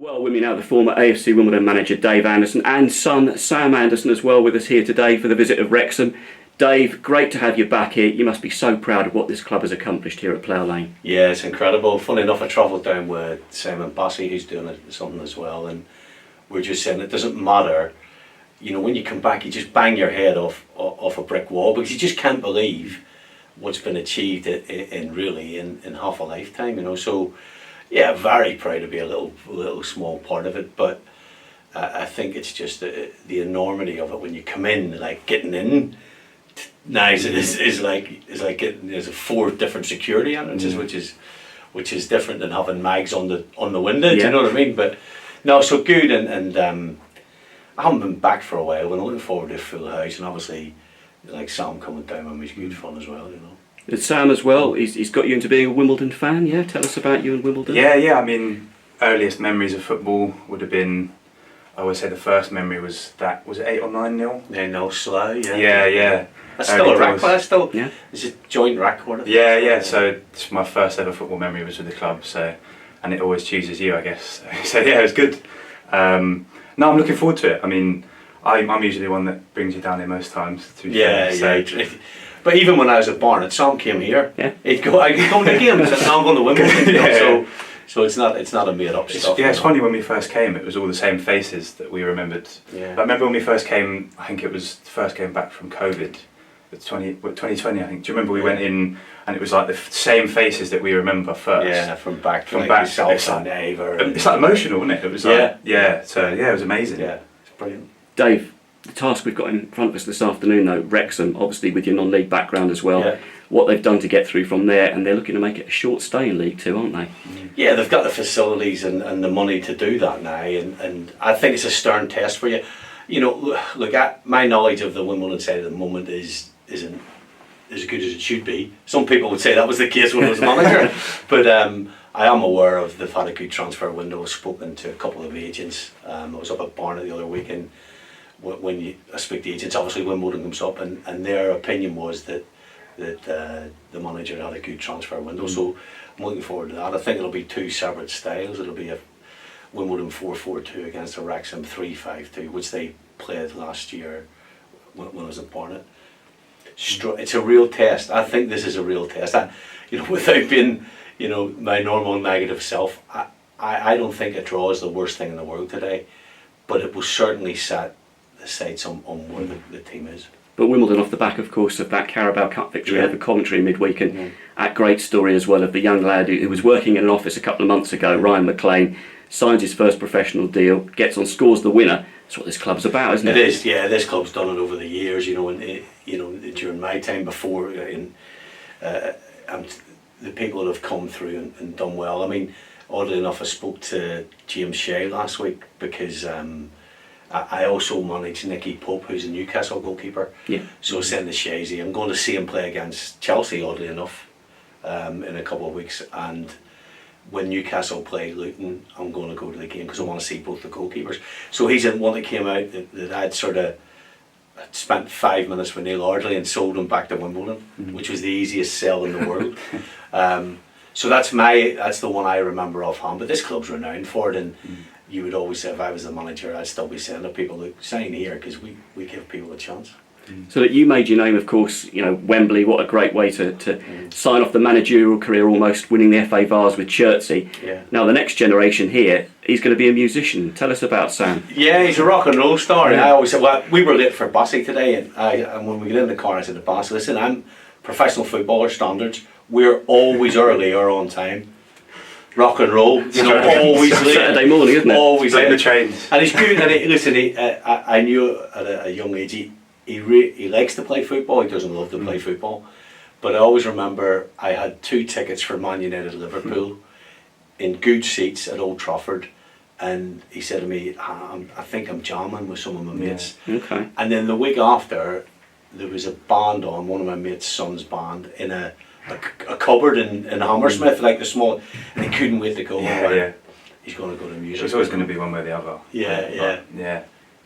Well, with me now, the former AFC Wimbledon manager Dave Anderson and son Sam Anderson as well with us here today for the visit of Wrexham. Dave, great to have you back here. You must be so proud of what this club has accomplished here at Plough Lane. Yeah, it's incredible. Funny enough, I travelled down with Simon Bassey, who's doing something as well, and we're just saying it doesn't matter. You know, when you come back, you just bang your head off a brick wall because you just can't believe what's been achieved in half a lifetime. You know, so yeah, very proud to be a little small part of it, but I think it's just the enormity of it when you come in, like getting in. Now is like getting, there's 4 different security entrances, which is different than having mags on the window. Do you know what I mean? But no, so good, and I haven't been back for a while. We're looking forward to a full house, and obviously, like Sam coming down with me is good fun as well. You know. It's Sam as well. He's got you into being a Wimbledon fan. Yeah, tell us about you and Wimbledon. Yeah. I mean, earliest memories of football would have been. I would say the first memory was it 8 or 9-0? 9-0 slow. Yeah. That's still a record. That's still yeah. It's a joint record. Yeah. So my first ever football memory was with the club. So, and it always chooses you, I guess. So yeah, it was good. No, I'm looking forward to it. I mean, I'm usually the one that brings you down here most times. Yeah. But even when I was at Barnet, Sam came here. Yeah. I'd come to the games, and now I'm going to Wimbledon. You know, so it's not a made up stuff. Yeah, it's funny when we first came. It was all the same faces that we remembered. Yeah. I remember when we first came. I think it was the first game back from COVID. 2020, I think. Do you remember we went in and it was like the same faces that we remember first? Yeah, from back yourself and Ava. It's like emotional, isn't it? It was like So it was amazing. Yeah, it's brilliant. Dave, the task we've got in front of us this afternoon, though, Wrexham, obviously with your non-league background as well, what they've done to get through from there, and they're looking to make it a short stay in League Two, aren't they? Yeah, they've got the facilities and the money to do that now, and I think it's a stern test for you. You know, look, at my knowledge of the Wimbledon side at the moment isn't as good as it should be. Some people would say that was the case when I was manager, but I am aware of they've had a good transfer window. I've spoken to a couple of agents. I was up at Barnet the other week, and when I speak to agents, obviously Wimbledon comes up, and their opinion was that the manager had a good transfer window. So I'm looking forward to that. I think it'll be 2 separate styles. It'll be a Wimbledon 4-4-2 against a Wrexham 3-5-2, which they played last year when I was at Barnet. It's a real test. I think this is a real test. Without being, my normal negative self, I don't think a draw is the worst thing in the world today, but it will certainly set the sights on where the team is. But Wimbledon off the back, of course, of that Carabao Cup victory over Coventry midweek, and that great story as well of the young lad who was working in an office a couple of months ago, Ryan McLean, signs his first professional deal, gets on, scores the winner. That's what this club's about, isn't it? It is, yeah. This club's done it over the years, during my time before, and the people that have come through and done well. I mean, oddly enough, I spoke to James Shea last week because I also manage Nicky Pope, who's a Newcastle goalkeeper. Yeah. So I said to Shazy, I'm going to see him play against Chelsea, oddly enough, in a couple of weeks, and when Newcastle play Luton, I'm going to go to the game because I want to see both the goalkeepers. So he's in one that came out that I'd sort of spent 5 minutes with Neil Ardley and sold him back to Wimbledon, which was the easiest sell in the world. So that's the one I remember offhand. But this club's renowned for it, and you would always say if I was the manager, I'd still be saying to people, look, sign here because we give people a chance. So that you made your name, of course, Wembley, what a great way to sign off the managerial career, almost winning the FA Vase with Chertsey. Yeah. Now the next generation here, he's going to be a musician. Tell us about Sam. Yeah, he's a rock and roll star. Yeah. And I always said, well, we were late for Bassey today, and when we get in the car, I said to Bassey, listen, I'm professional footballer standards. We're always early or on time. Rock and roll, always late. Saturday morning, isn't it? Always late. The trains. And he's good. And I knew at a young age he likes to play football. He doesn't love to play football, but I always remember I had 2 tickets for Man United Liverpool in good seats at Old Trafford, and he said to me, I think I'm jamming with some of my mates. Okay. And then the week after, there was a band on, one of my mates' son's band, in a cupboard in Hammersmith, like the small, and he couldn't wait to go. He's going to go to music. It's always going to be one way or the other. Yeah.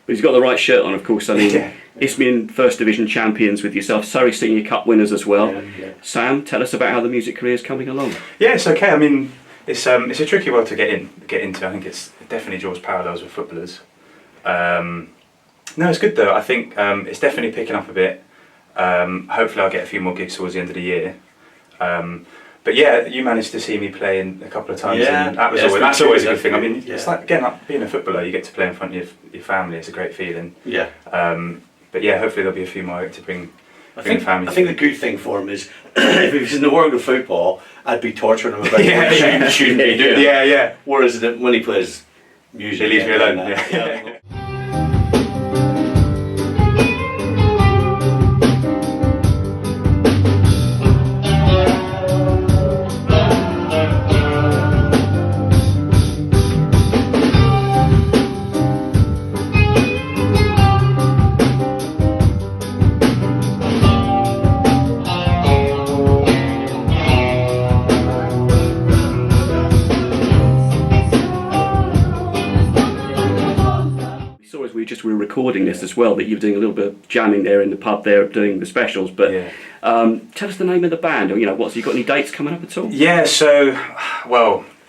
But he's got the right shirt on, of course. I mean, Isthmian First Division champions with yourself, Surrey Senior Cup winners as well. Yeah. Sam, tell us about how the music career is coming along. Yeah, it's okay. I mean, It's a tricky world to get into. I think it definitely draws parallels with footballers. No, it's good though. I think it's definitely picking up a bit. Hopefully I'll get a few more gigs towards the end of the year. But yeah, you managed to see me play in a couple of times, and that's always a good thing. I mean, it's like again, like being a footballer, you get to play in front of your family. It's a great feeling. Yeah. But yeah, hopefully there'll be a few more to bring family. I think the good thing for him is if he was in the world of football, I'd be torturing him about what he shouldn't be doing. Yeah. Whereas when he plays music, He leaves me alone. Yeah. We were recording this as well, that you were doing a little bit of jamming there in the pub there, doing the specials. But tell us the name of the band. You got any dates coming up at all? Yeah, so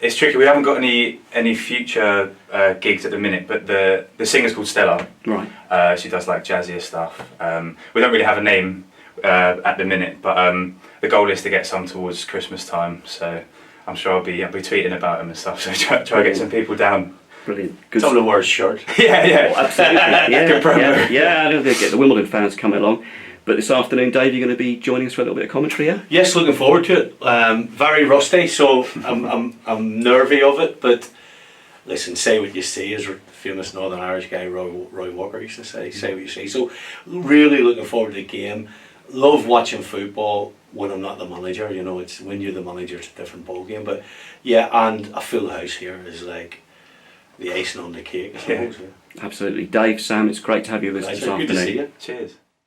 it's tricky. We haven't got any future gigs at the minute, but the singer's called Stella. Right. She does like jazzier stuff. We don't really have a name at the minute, but the goal is to get some towards Christmas time. So I'm sure I'll be tweeting about them and stuff. So try to get some people down. Brilliant. Good. Some of the words short. Yeah. Oh, absolutely. Yeah, good promo. Yeah. I know they'll get the Wimbledon fans coming along. But this afternoon, Dave, you're going to be joining us for a little bit of commentary, yeah? Yes, looking forward to it. Very rusty, so I'm nervy of it. But listen, say what you see, as the famous Northern Irish guy Roy Walker used to say. Say what you see. So really looking forward to the game. Love watching football when I'm not the manager. It's when you're the manager, it's a different ball game. But yeah, and a full house here is like the icing on the cake, I suppose. Absolutely. Dave, Sam, it's great to have you with us this afternoon. Good to see you. Cheers.